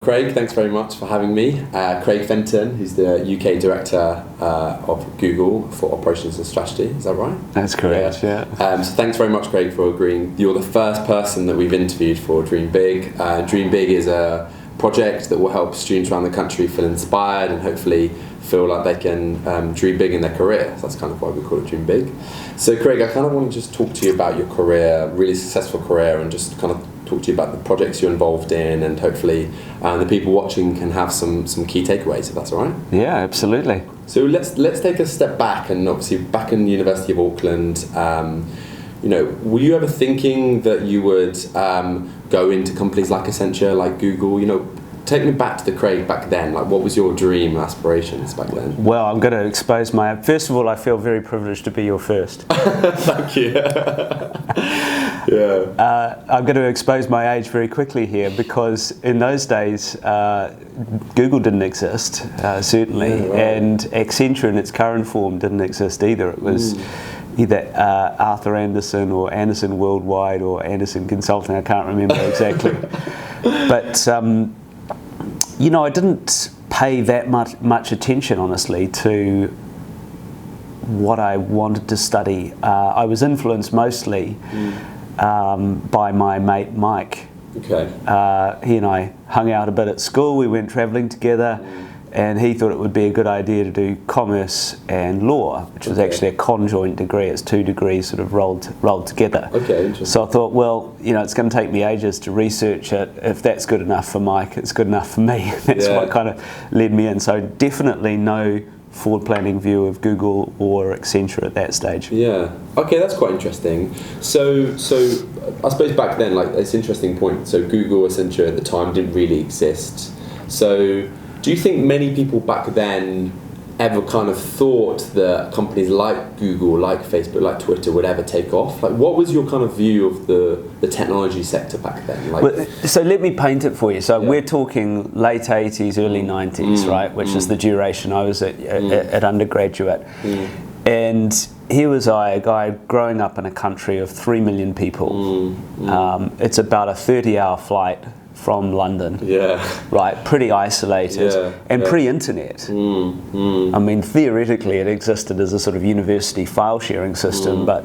Craig, thanks very much for having me. Craig Fenton, who's the UK Director of Google for Operations and Strategy, is that right? That's correct, yeah. So thanks very much, Craig, for agreeing. You're the first person that we've interviewed for Dream Big. Dream Big is a project that will help students around the country feel inspired and hopefully feel like they can dream big in their career. So that's kind of why we call it Dream Big. So Craig, I kind of want to just talk to you about your career, really successful career, and just kind of talk to you about the projects you're involved in, and hopefully the people watching can have some key takeaways, if that's all right. Yeah, absolutely. So let's take a step back, and obviously back in the University of Auckland, were you ever thinking that you would go into companies like Accenture, like Google? Take me back to the Craig back then. Like, what was your dream and aspirations back then? Well, I'm going to expose first of all, I feel very privileged to be your first. Thank you. Yeah. I'm going to expose my age very quickly here, because in those days, Google didn't exist, certainly, and Accenture in its current form didn't exist either. It was either Arthur Andersen or Andersen Worldwide or Andersen Consulting. I can't remember exactly. But I didn't pay that much attention, honestly, to what I wanted to study. I was influenced mostly by my mate Mike. Okay. He and I hung out a bit at school. We went travelling together, and he thought it would be a good idea to do commerce and law, which was actually a conjoint degree. It's 2 degrees sort of rolled together. Okay, interesting. So I thought, well, it's going to take me ages to research it. If that's good enough for Mike, it's good enough for me. That's what kind of led me in. So definitely no forward planning view of Google or Accenture at that stage. Yeah. Okay, that's quite interesting. So I suppose back then, like, it's an interesting point. So Google, Accenture at the time didn't really exist. So do you think many people back then ever kind of thought that companies like Google, like Facebook, like Twitter would ever take off? Like, what was your kind of view of the technology sector back then? Like, so let me paint it for you. So we're talking late 80s, early 90s, right? Which is the duration I was at undergraduate. And here was I, a guy growing up in a country of 3 million people. It's about a 30-hour flight from London, right? Pretty isolated and pre-internet. I mean, theoretically, it existed as a sort of university file sharing system, but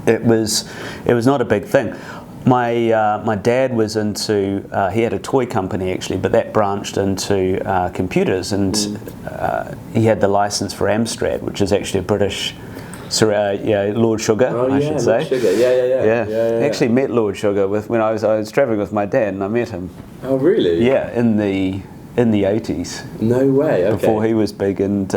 it was not a big thing. My dad was into he had a toy company actually, but that branched into computers, and he had the license for Amstrad, which is actually a British. Lord Sugar, I should say. Lord Sugar. Yeah. Actually met Lord Sugar when I was travelling with my dad, and I met him. Oh, really? Yeah, in the 80s. No way. Okay. Before he was big, and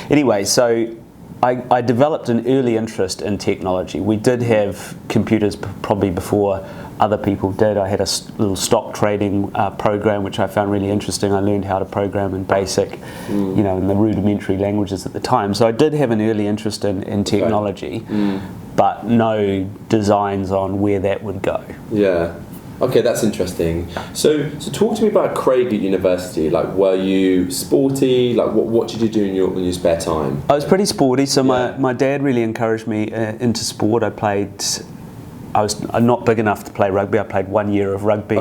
anyway, so I developed an early interest in technology. We did have computers probably before other people did. I had a little stock trading program which I found really interesting. I learned how to program in BASIC, in the rudimentary languages at the time. So I did have an early interest in technology, but no designs on where that would go. Yeah. Okay, that's interesting. So talk to me about Craig at university. Like, were you sporty? Like, what did you do in your spare time? I was pretty sporty. So my dad really encouraged me into sport. I was not big enough to play rugby. I played 1 year of rugby,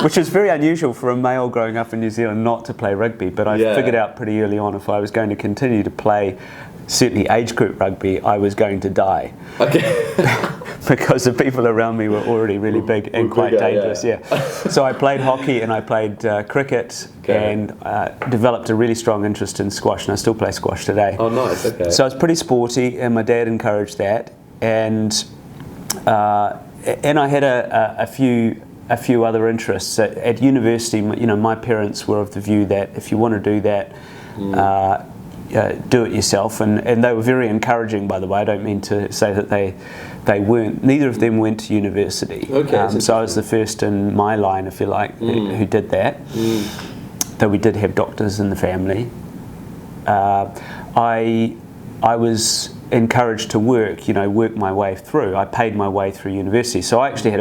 which is very unusual for a male growing up in New Zealand not to play rugby. But I figured out pretty early on, if I was going to continue to play, certainly age group rugby, I was going to die. Because the people around me were already really big and quite dangerous. So I played hockey and I played cricket and developed a really strong interest in squash, and I still play squash today. Oh, nice. Okay. So I was pretty sporty, and my dad encouraged that, and I had a few other interests at university. My parents were of the view that if you want to do that, do it yourself, and they were very encouraging, by the way. I don't mean to say that they weren't. Neither of them went to university. So I was the first in my line, if you like, who did that. Though we did have doctors in the family. I was encouraged to work my way through. I paid my way through university. So I actually had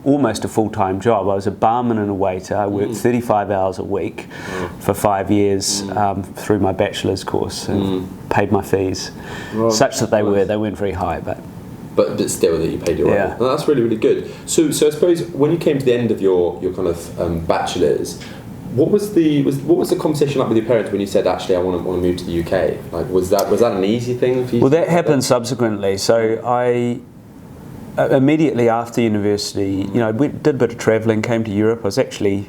almost a full-time job. I was a barman and a waiter. I worked 35 hours a week for 5 years through my bachelor's course, and paid my fees, such that they weren't very high, but but still that you paid your way. Yeah. Well, that's really, really good. So I suppose when you came to the end of your kind of bachelor's, what was the conversation like with your parents when you said, actually, I want to move to the UK? Like, was that an easy thing for you? Well, that happened subsequently. So I immediately after university, did a bit of travelling, came to Europe. I was actually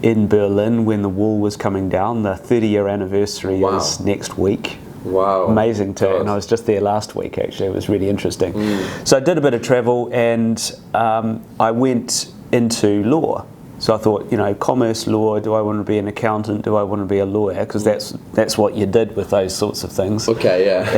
in Berlin when the wall was coming down. The 30-year anniversary is next week. Wow. Amazing too. And I was just there last week, actually. It was really interesting. So I did a bit of travel, and I went into law. So I thought, commerce, law, do I want to be an accountant? Do I want to be a lawyer? Because that's what you did with those sorts of things. Okay, yeah.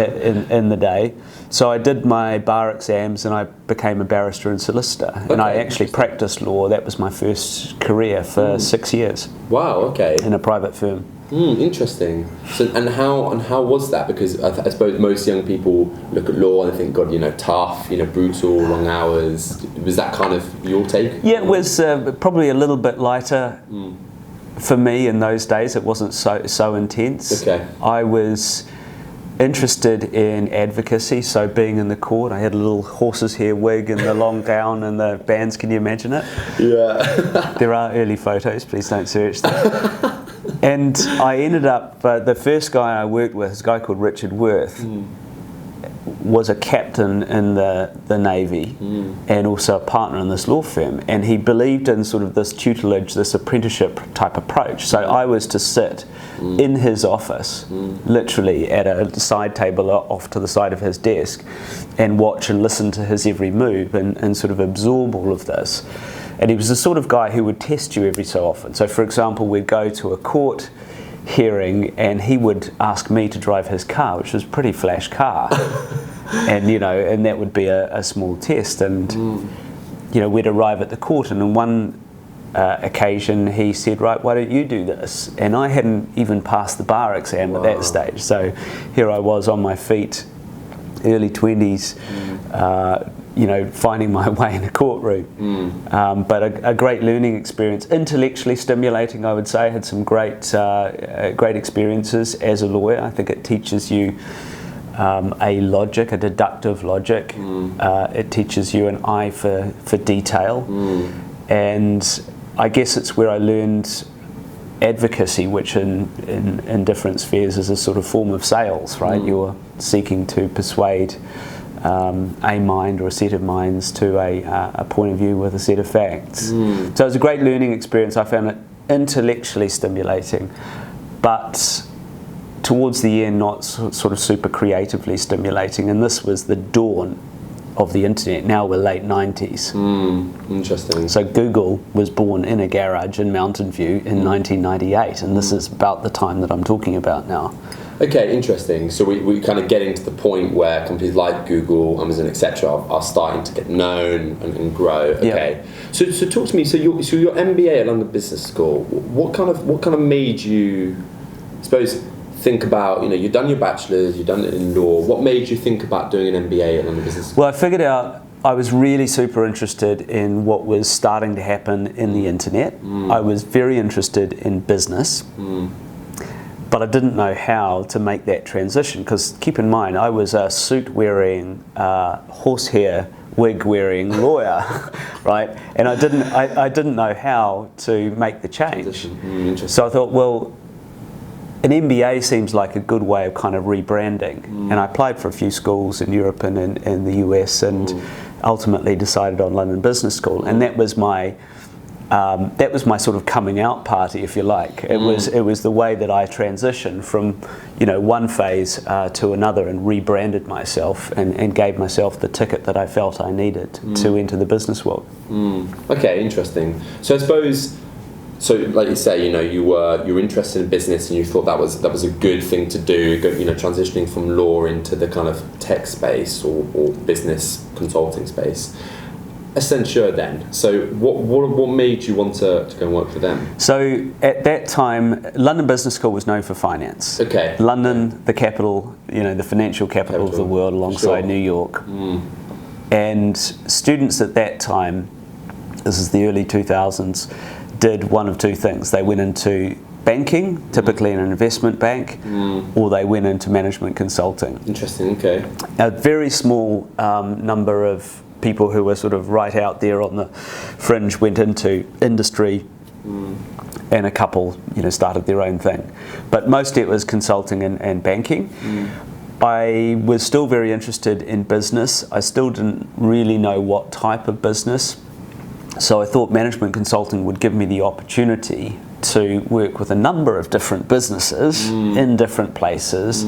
In the day. So I did my bar exams and I became a barrister and solicitor. Okay, and I actually practiced law. That was my first career for 6 years. Wow, okay. In a private firm. Interesting. So, and how was that? Because I suppose most young people look at law and they think, God, tough, brutal, long hours. Was that kind of your take? Yeah, it was probably a little bit lighter for me in those days. It wasn't so intense. Okay. I was interested in advocacy, so being in the court. I had a little horse's hair wig and the long gown and the bands. Can you imagine it? Yeah. There are early photos. Please don't search them. And I ended up, the first guy I worked with, this guy called Richard Worth, was a captain in the Navy and also a partner in this law firm. And he believed in sort of this tutelage, this apprenticeship type approach. So I was to sit in his office, literally at a side table off to the side of his desk, and watch and listen to his every move and sort of absorb all of this. And he was the sort of guy who would test you every so often. So for example, we'd go to a court hearing and he would ask me to drive his car, which was a pretty flash car. And and that would be a small test. And we'd arrive at the court, and on one occasion he said, right, why don't you do this? And I hadn't even passed the bar exam at that stage. So here I was on my feet, early 20s, finding my way in a courtroom. But a great learning experience, intellectually stimulating, I would say. I had some great experiences as a lawyer. I think it teaches you a deductive logic. It teaches you an eye for detail. And I guess it's where I learned advocacy, which in different spheres is a sort of form of sales, right? You're seeking to persuade a mind or a set of minds to a point of view with a set of facts. So it was a great learning experience. I found it intellectually stimulating, but towards the end not sort of super creatively stimulating. And this was the dawn of the internet. Now we're late 90s. Interesting. So Google was born in a garage in Mountain View in 1998, and this is about the time that I'm talking about now. Okay, interesting. So we're kind of getting to the point where companies like Google, Amazon, etc. are starting to get known and grow. Okay. Yeah. So talk to me. So your MBA at London Business School. What kind of made you, I suppose, think about, you've done your bachelor's, you've done it in law. What made you think about doing an MBA at London Business School? Well, I figured out I was really super interested in what was starting to happen in the internet. I was very interested in business. But I didn't know how to make that transition, because keep in mind, I was a suit-wearing, horsehair, wig-wearing lawyer, right? And I didn't know how to make the change. So I thought, well, an MBA seems like a good way of kind of rebranding. And I applied for a few schools in Europe and in the US, and ultimately decided on London Business School. And that was my sort of coming out party, if you like. It was the way that I transitioned from, one phase to another, and rebranded myself and gave myself the ticket that I felt I needed to enter the business world. Okay, interesting. So I suppose, like you say, you were interested in business, and you thought that was a good thing to do. Transitioning from law into the kind of tech space or business consulting space. Accenture then. So what made you want to go and work for them? So at that time, London Business School was known for finance. Okay. London, the capital, the financial capital of the world, alongside New York. And students at that time, this is the early 2000s, did one of two things. They went into banking, typically in an investment bank, or they went into management consulting. Interesting, okay. A very small number of people who were sort of right out there on the fringe went into industry, and a couple, started their own thing. But mostly it was consulting and banking. I was still very interested in business. I still didn't really know what type of business. So I thought management consulting would give me the opportunity to work with a number of different businesses in different places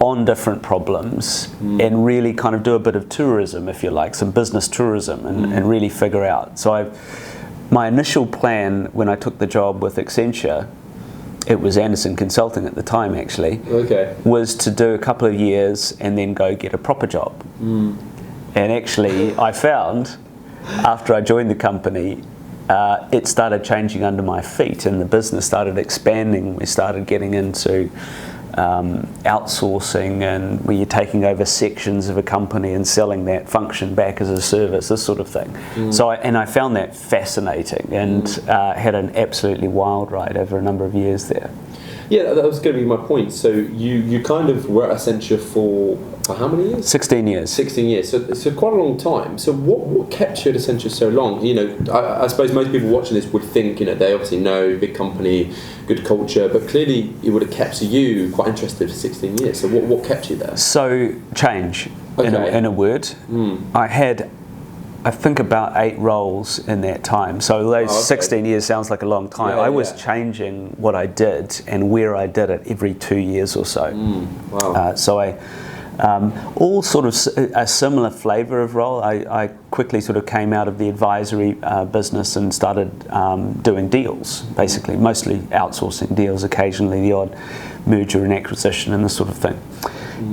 on different problems and really kind of do a bit of tourism, if you like, some business tourism and really figure out. So my initial plan when I took the job with Accenture, it was Anderson Consulting at the time actually, was to do a couple of years and then go get a proper job. And actually I found after I joined the company, it started changing under my feet and the business started expanding. We started getting into outsourcing and where you're taking over sections of a company and selling that function back as a service, this sort of thing. So I found that fascinating and had an absolutely wild ride over a number of years there. Yeah, that was going to be my point. So you kind of were at Accenture for how many years? 16 years. 16 years. So quite a long time. So what kept you at Accenture so long? I suppose most people watching this would think, they obviously know big company, good culture, but clearly it would have kept you quite interested for 16 years. So what kept you there? So change, in a word. I think about 8 roles in that time. So those 16 years sounds like a long time. I was changing what I did and where I did it every 2 years or so. Wow. So I, all sort of a similar flavour of role. I quickly sort of came out of the advisory business and started doing deals, basically, mostly outsourcing deals, occasionally the odd merger and acquisition and this sort of thing.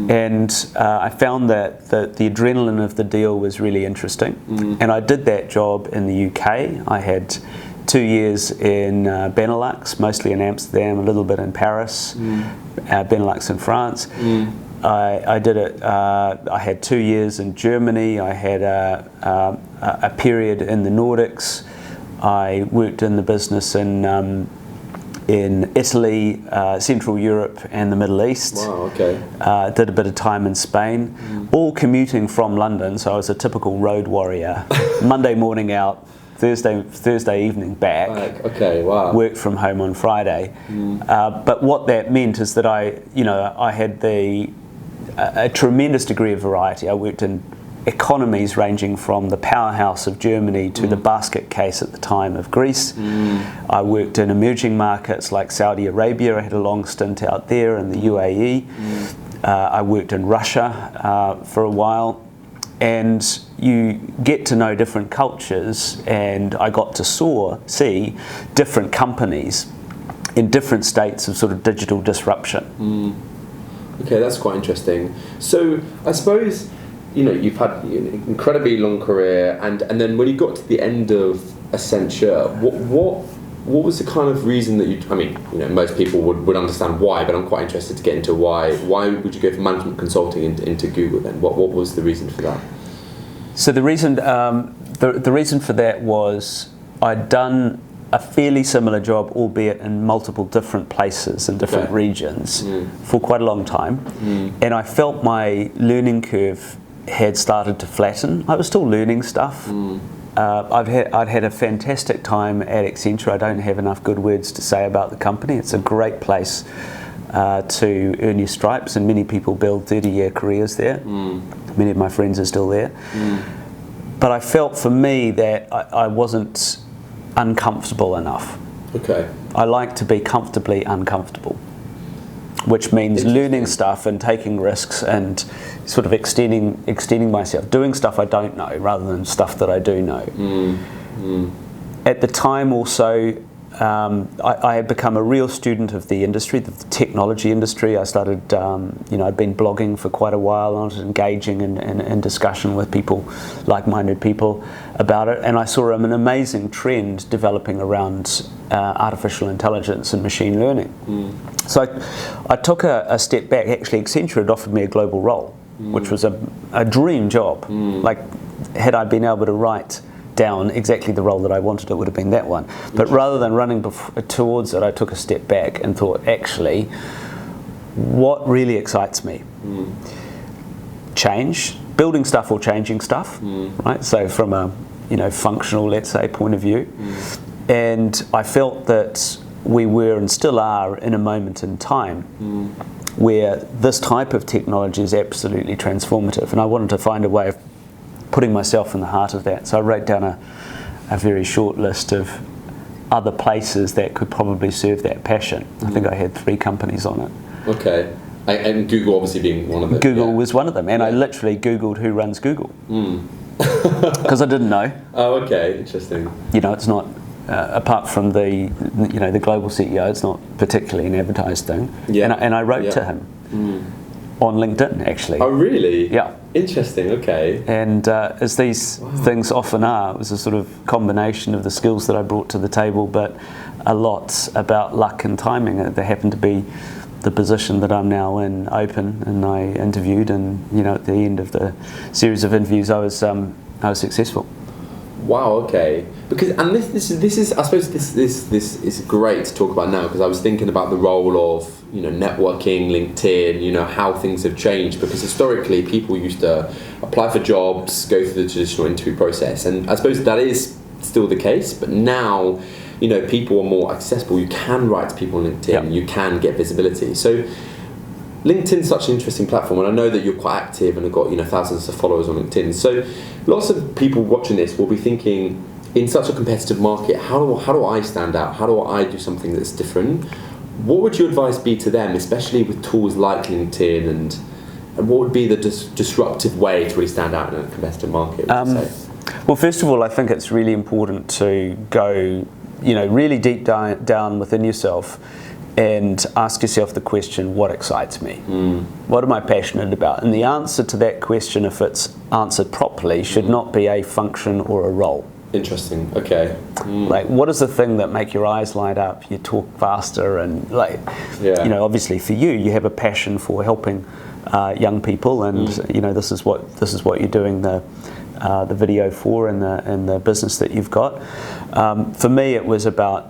And I found that the adrenaline of the deal was really interesting. And I did that job in the UK. I had 2 years in Benelux, mostly in Amsterdam, a little bit in Paris, Benelux in France. I did it. I had 2 years in Germany. I had a period in the Nordics. I worked in the business in Italy, Central Europe and the Middle East. Wow, okay. Did a bit of time in Spain, all commuting from London, so I was a typical road warrior. Monday morning out, Thursday evening back. Okay, wow. Worked from home on Friday. But what that meant is that I had a tremendous degree of variety. I worked in economies ranging from the powerhouse of Germany to the basket case at the time of Greece. I worked in emerging markets like Saudi Arabia. I had a long stint out there in the UAE. I worked in Russia for a while. And you get to know different cultures, and I got to see different companies in different states of sort of digital disruption. Okay, that's quite interesting. So I suppose you've had an incredibly long career, and then when you got to the end of Accenture, what was the kind of reason that most people would understand why, but I'm quite interested to get into why. Why would you go from management consulting into Google then? What was the reason for that? So the reason for that was I'd done a fairly similar job, albeit in multiple different places and different regions for quite a long time, and I felt my learning curve had started to flatten. I was still learning stuff. I'd had a fantastic time at Accenture. I don't have enough good words to say about the company. It's a great place to earn your stripes, and many people build 30-year careers there. Many of my friends are still there. But I felt for me that I wasn't uncomfortable enough. Okay. I like to be comfortably uncomfortable, which means learning stuff and taking risks and sort of extending myself, doing stuff I don't know rather than stuff that I do know. At the time also, I had become a real student of the industry, the technology industry. I started, I'd been blogging for quite a while. I was engaging in discussion with people, like-minded people about it, and I saw an amazing trend developing around artificial intelligence and machine learning. So I took a step back. Actually, Accenture had offered me a global role, which was a dream job. Like, had I been able to write down exactly the role that I wanted, it would have been that one. But rather than running towards it, I took a step back and thought, actually, what really excites me? Change, building stuff or changing stuff, right? So from a functional, let's say, point of view. And I felt that we were and still are in a moment in time where this type of technology is absolutely transformative, and I wanted to find a way of putting myself in the heart of that. So I wrote down a very short list of other places that could probably serve that passion. I think I had 3 companies on it. Okay. And Google obviously being one of them. Google was one of them, and I literally Googled who runs Google. Because I didn't know. Oh, okay, interesting. It's not, apart from the global CEO, it's not particularly an advertised thing. Yeah. And I wrote to him on LinkedIn, actually. Oh, really? Yeah. Interesting, okay. And as these things often are, it was a sort of combination of the skills that I brought to the table, but a lot about luck and timing. There happened to be the position that I'm now in open, and I interviewed, and at the end of the series of interviews, I was successful. Wow. Okay. This is I suppose this is great to talk about now, because I was thinking about the role of networking, LinkedIn, how things have changed, because historically people used to apply for jobs, go through the traditional interview process, and I suppose that is still the case, but now people are more accessible. You can write to people on LinkedIn, you can get visibility. So LinkedIn's such an interesting platform, and I know that you're quite active and have got thousands of followers on LinkedIn. So lots of people watching this will be thinking, in such a competitive market, how do I stand out? How do I do something that's different? What would your advice be to them, especially with tools like LinkedIn, and what would be the disruptive way to really stand out in a competitive market, would you say? Well, first of all, I think it's really important to go really deep down within yourself and ask yourself the question, what excites me? What am I passionate about? And the answer to that question, if it's answered properly, should not be a function or a role. Interesting. Okay. Like, what is the thing that make your eyes light up? You talk faster, and obviously for you have a passion for helping young people, and this is what you're doing the video for, and the business that you've got. For me, it was about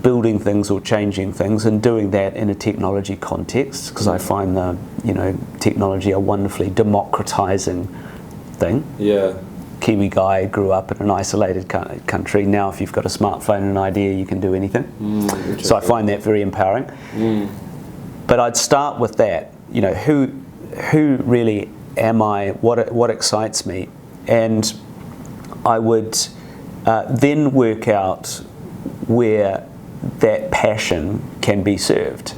building things or changing things, and doing that in a technology context, because I find technology a wonderfully democratizing thing. Yeah. Kiwi guy, grew up in an isolated country. Now if you've got a smartphone and an idea, you can do anything. So I find that very empowering. But I'd start with that. Who really am I? What excites me? And I would then work out where that passion can be served.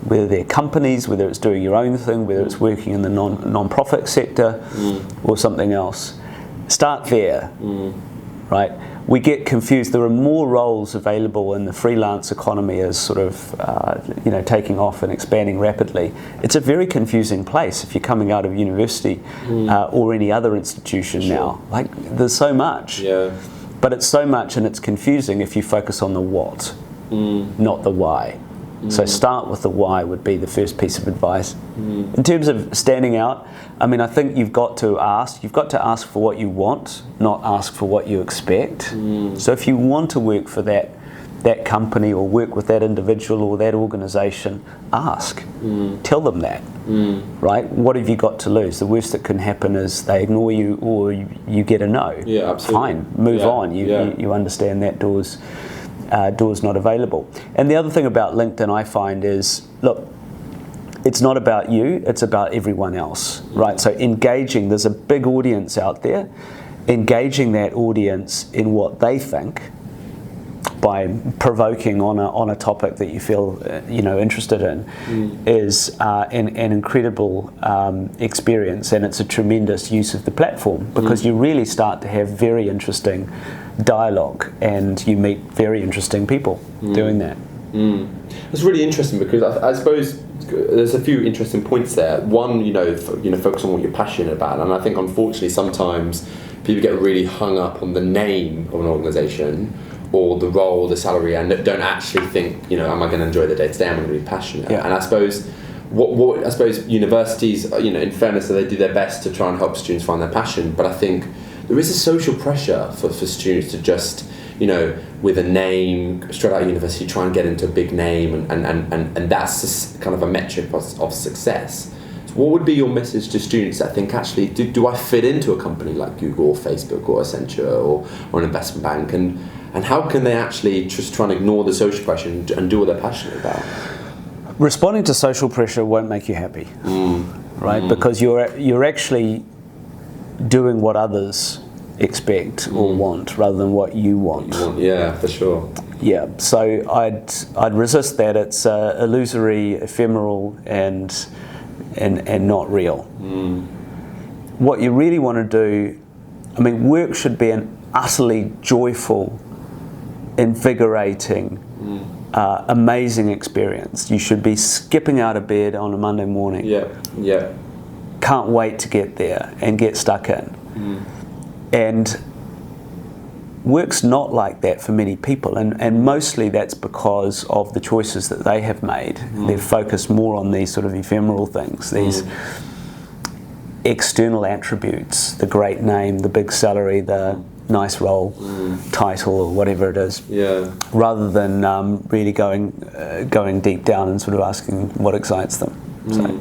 Whether they're companies, whether it's doing your own thing, whether it's working in the non-profit sector or something else. Start there, right? We get confused. There are more roles available in the freelance economy as sort of, taking off and expanding rapidly. It's a very confusing place if you're coming out of university or any other institution now. Like, there's so much. Yeah. But it's so much, and it's confusing if you focus on the what, not the why. So start with the why would be the first piece of advice. In terms of standing out, I think you've got to ask for what you want, not ask for what you expect. So if you want to work for that company or work with that individual or that organisation, ask. Tell them that. Right? What have you got to lose? The worst that can happen is they ignore you, or you get a no. Yeah, absolutely. Fine, move on. You understand that door's not available. And the other thing about LinkedIn I find is, look, it's not about you, it's about everyone else, right? So engaging, there's a big audience out there, engaging that audience in what they think by provoking on a topic that you feel interested in is an incredible experience, and it's a tremendous use of the platform, because you really start to have very interesting dialogue, and you meet very interesting people doing that. It's really interesting, because I suppose there's a few interesting points there. One, focus on what you're passionate about, and I think unfortunately sometimes people get really hung up on the name of an organisation or the role, the salary, and don't actually think, am I going to enjoy the day to day? Am I going to be passionate? Yeah. And I suppose what universities, in fairness, they do their best to try and help students find their passion. But I think there is a social pressure for students to just, with a name straight out of university, try and get into a big name, and that's just kind of a metric of success. So what would be your message to students that think, actually, do I fit into a company like Google or Facebook or Accenture or an investment bank, and how can they actually just try and ignore the social pressure and do what they're passionate about? Responding to social pressure won't make you happy, right? Because you're actually doing what others expect or want rather than what you want. Yeah, for sure. Yeah, so I'd resist that. It's illusory, ephemeral, and not real. What you really want to do, work should be an utterly joyful, invigorating, amazing experience. You should be skipping out of bed on a Monday morning. Yeah. Can't wait to get there and get stuck in. And work's not like that for many people, and mostly that's because of the choices that they have made. They've focused more on these sort of ephemeral things, these external attributes, the great name, the big salary, the nice role, title, or whatever it is, rather than really going deep down and sort of asking what excites them. So,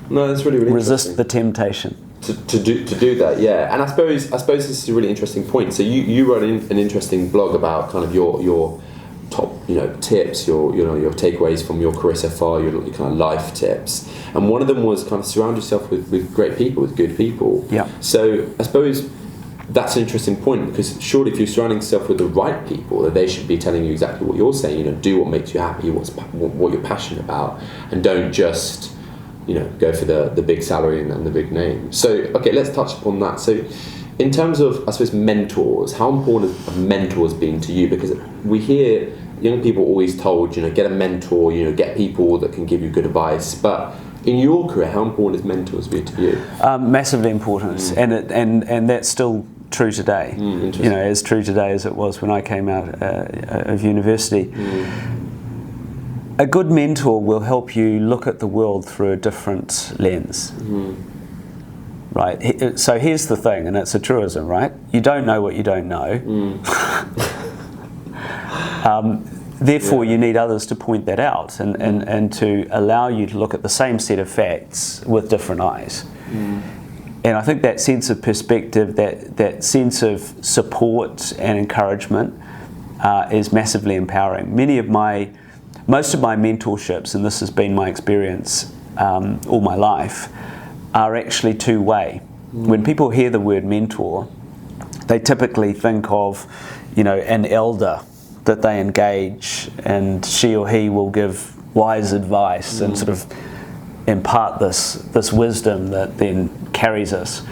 no, that's really resist the temptation to do that. Yeah, and I suppose this is a really interesting point. So you wrote an interesting blog about kind of your top tips, your takeaways from your career so far, your kind of life tips, and one of them was kind of surround yourself with great people, with good people. Yeah. So I suppose that's an interesting point, because surely if you're surrounding yourself with the right people, that they should be telling you exactly what you're saying. Do what makes you happy, what you're passionate about, and don't just go for the big salary and the big name. So okay, let's touch upon that. So in terms of, I suppose, mentors, how important have mentors been to you? Because we hear young people always told, get a mentor, get people that can give you good advice. But in your career, how important has mentors been to you? Massively important, and that's still true today. As true today as it was when I came out of university. A good mentor will help you look at the world through a different lens. Right. So here's the thing, and it's a truism, right? You don't know what you don't know. Therefore, you need others to point that out and to allow you to look at the same set of facts with different eyes. And I think that sense of perspective, that sense of support and encouragement is massively empowering. Most of my mentorships, and this has been my experience all my life, are actually two-way. When people hear the word mentor, they typically think of, an elder that they engage, and she or he will give wise advice and sort of impart this wisdom that then carries us.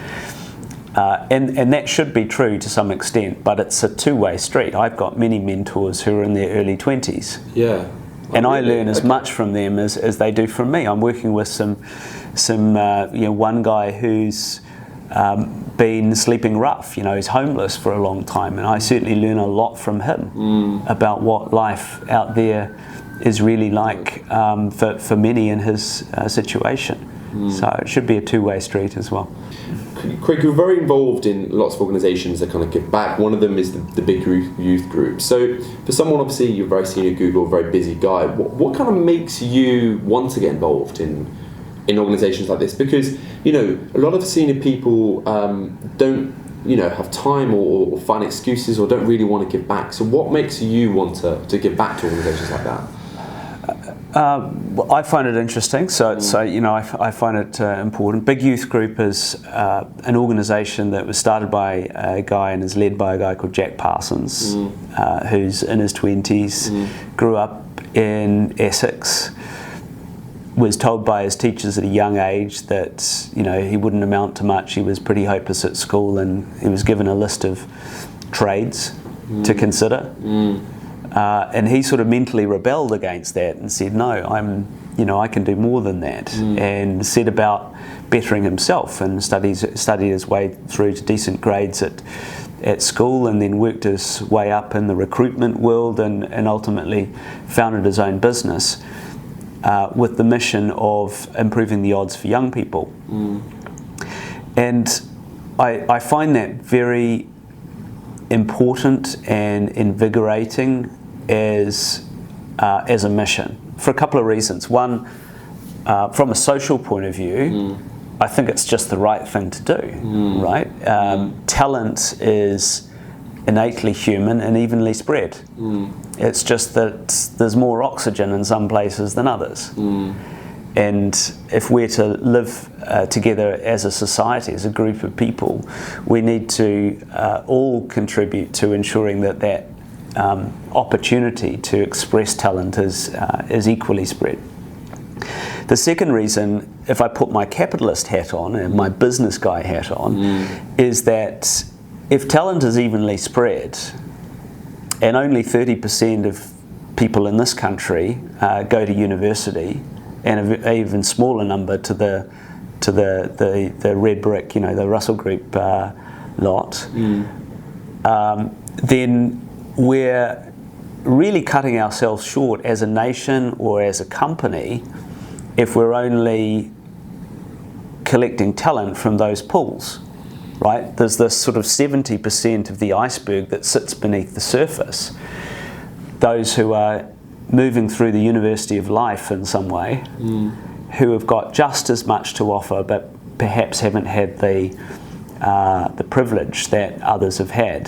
And that should be true to some extent, but it's a two-way street. I've got many mentors who are in their early 20s. Yeah. And I learn as much from them as they do from me. I'm working with some one guy who's been sleeping rough. He's homeless for a long time, and I certainly learn a lot from him about what life out there is really like for many in his situation. So it should be a two-way street as well. Craig, you're very involved in lots of organisations that kind of give back. One of them is the big youth group. So for someone, obviously, you're very senior at Google, very busy guy. What kind of makes you want to get involved in organisations like this? Because, a lot of senior people don't, have time or find excuses or don't really want to give back. So what makes you want to give back to organisations like that? I find it interesting, so I find it important. Big Youth Group is an organisation that was started by a guy and is led by a guy called Jack Parsons, who's in his 20s, grew up in Essex, was told by his teachers at a young age that he wouldn't amount to much. He was pretty hopeless at school, and he was given a list of trades to consider. And he sort of mentally rebelled against that and said, no, I can do more than that, and set about bettering himself and studied his way through to decent grades at school, and then worked his way up in the recruitment world, and ultimately founded his own business with the mission of improving the odds for young people. And I find that very important and invigorating as a mission for a couple of reasons. One, from a social point of view, I think it's just the right thing to do, right? Talent is innately human and evenly spread. It's just that there's more oxygen in some places than others. And if we're to live together as a society, as a group of people, we need to all contribute to ensuring that opportunity to express talent is equally spread. The second reason, if I put my capitalist hat on and my business guy hat on, is that if talent is evenly spread and only 30% of people in this country go to university, and an even smaller number to the red brick, the Russell Group lot, then we're really cutting ourselves short as a nation or as a company if we're only collecting talent from those pools, right? There's this sort of 70% of the iceberg that sits beneath the surface. Those who are moving through the university of life in some way, who have got just as much to offer but perhaps haven't had the privilege that others have had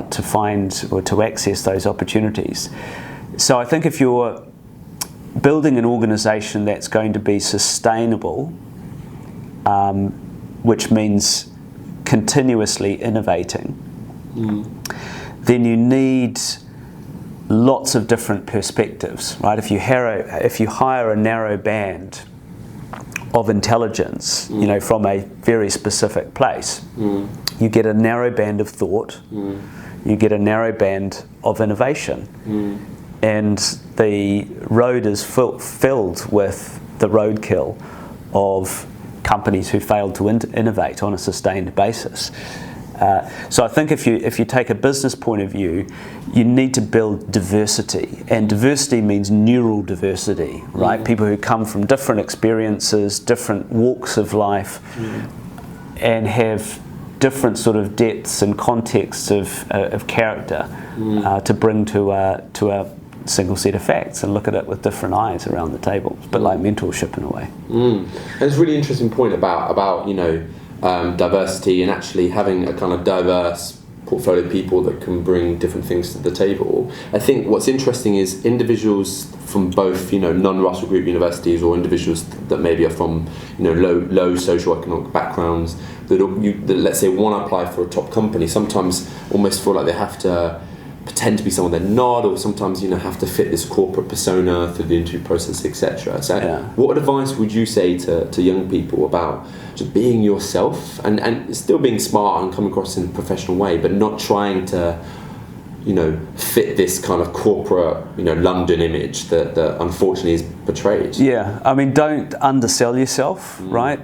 to find or to access those opportunities. So I think if you're building an organisation that's going to be sustainable, which means continuously innovating, then you need lots of different perspectives, right? If you hire a narrow band of intelligence, from a very specific place, you get a narrow band of thought, you get a narrow band of innovation, and the road is filled with the roadkill of companies who failed to innovate on a sustained basis. So I think if you take a business point of view, you need to build diversity, and diversity means neural diversity, right? People who come from different experiences, different walks of life, and have different sort of depths and contexts of character to bring to a single set of facts and look at it with different eyes around the table. It's a bit like mentorship in a way. And it's a really interesting point about diversity and actually having a kind of diverse portfolio of people that can bring different things to the table. I think what's interesting is individuals from both non-Russell Group universities or individuals that maybe are from low socioeconomic backgrounds that let's say want to apply for a top company sometimes almost feel like they have to pretend to be someone they're not, or sometimes have to fit this corporate persona through the interview process, etc. So what advice would you say to young people about just being yourself and still being smart and coming across in a professional way, but not trying to fit this kind of corporate London image that unfortunately is portrayed? I mean, don't undersell yourself, right?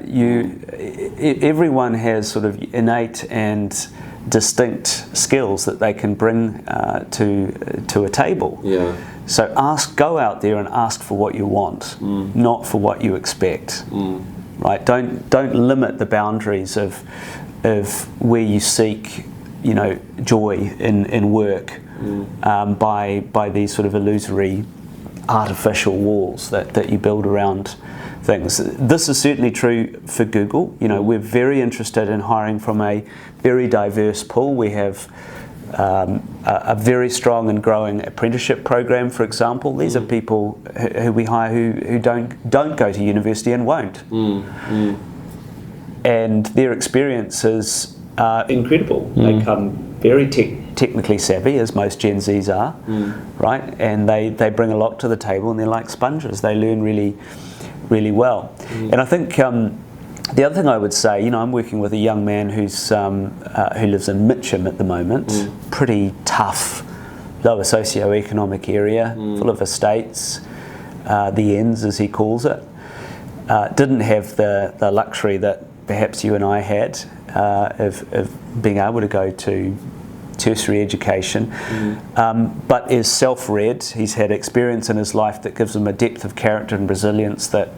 Everyone has sort of innate and distinct skills that they can bring to a table. So go out there and ask for what you want, not for what you expect. Right? Don't limit the boundaries of where you seek joy in work by these sort of illusory artificial walls that you build around things. This is certainly true for Google. We're very interested in hiring from a very diverse pool. We have a very strong and growing apprenticeship program, for example. These are people who we hire who don't go to university and won't. And their experiences are incredible. They come very technically savvy, as most Gen Zs are, right? And they bring a lot to the table, and they're like sponges. They learn really, really well. And I think the other thing I would say, I'm working with a young man who lives in Mitcham at the moment, pretty tough, lower socioeconomic area, full of estates, the ends as he calls it. Didn't have the luxury that perhaps you and I had of being able to go to tertiary education, but is self-read. He's had experience in his life that gives him a depth of character and resilience that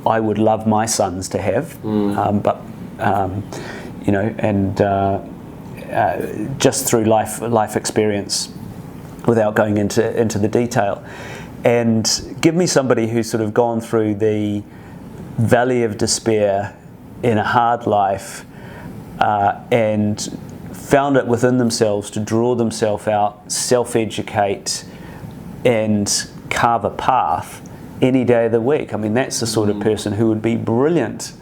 I would love my sons to have, but you know, and just through life experience, without going into the detail. And give me somebody who's sort of gone through the valley of despair in a hard life, and found it within themselves to draw themselves out, self-educate, and carve a path any day of the week. I mean, that's the sort of person who would be brilliant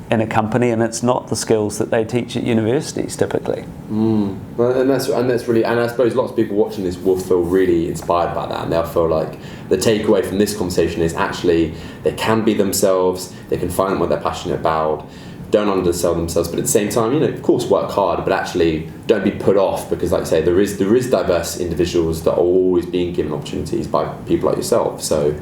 in a company, and it's not the skills that they teach at universities typically. Well, and that's really, and I suppose lots of people watching this will feel really inspired by that, and they'll feel like the takeaway from this conversation is actually they can be themselves, they can find what they're passionate about, don't undersell themselves, but at the same time, you know, of course, work hard, but actually don't be put off, because, like I say, there is diverse individuals that are always being given opportunities by people like yourself. So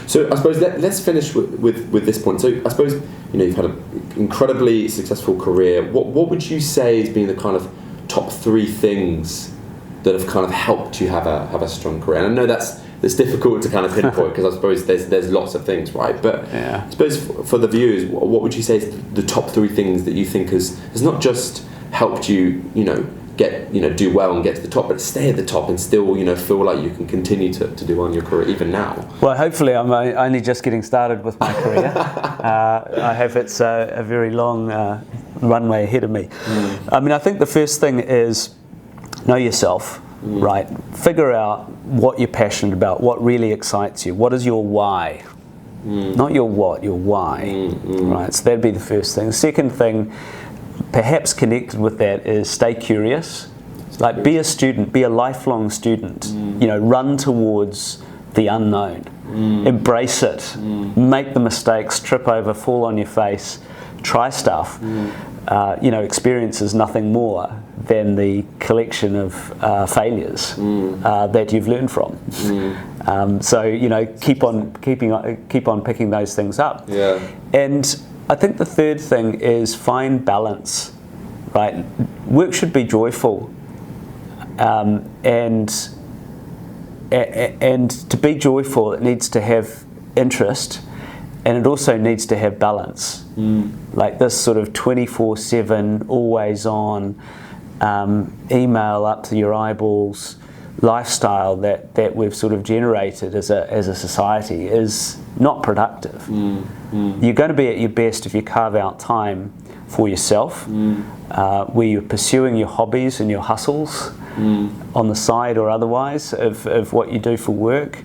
I suppose let's finish with this point. So I suppose, you know, you've had an incredibly successful career. What would you say has been the kind of top 3 things that have kind of helped you have a strong career? And I know that's difficult to kind of pinpoint, because I suppose there's lots of things, right? But yeah. I suppose for the viewers, what would you say is the top 3 things that you think has not just helped you, you know, do well and get to the top, but stay at the top and still, you know, feel like you can continue to do well in your career even now? Well, hopefully I'm only just getting started with my career. I hope it's a very long runway ahead of me. I mean, I think the first thing is know yourself. Right, figure out what you're passionate about, what really excites you, what is your why, not your what, your why. Right, so that'd be the first thing. The second thing, perhaps connected with that, is stay curious. Like, be a student, be a lifelong student. You know, run towards the unknown, embrace it, make the mistakes, trip over, fall on your face, try stuff. You know, experience is nothing more than the collection of failures that you've learned from. So, you know, keep on picking those things up. Yeah. And I think the third thing is find balance. Right, work should be joyful, and to be joyful, it needs to have interest. And it also needs to have balance. Like this sort of 24/7, always on, email up to your eyeballs lifestyle that we've sort of generated as a society is not productive. You're going to be at your best if you carve out time for yourself, where you're pursuing your hobbies and your hustles on the side or otherwise of what you do for work.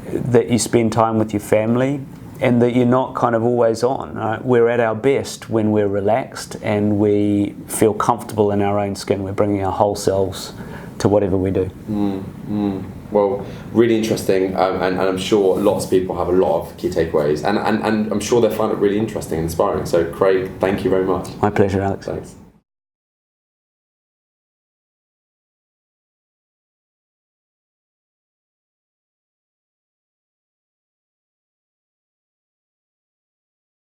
That you spend time with your family, and that you're not kind of always on. Right? We're at our best when we're relaxed and we feel comfortable in our own skin. We're bringing our whole selves to whatever we do. Well, really interesting, and I'm sure lots of people have a lot of key takeaways, and I'm sure they'll find it really interesting and inspiring. So, Craig, thank you very much. My pleasure, Alex. Thanks.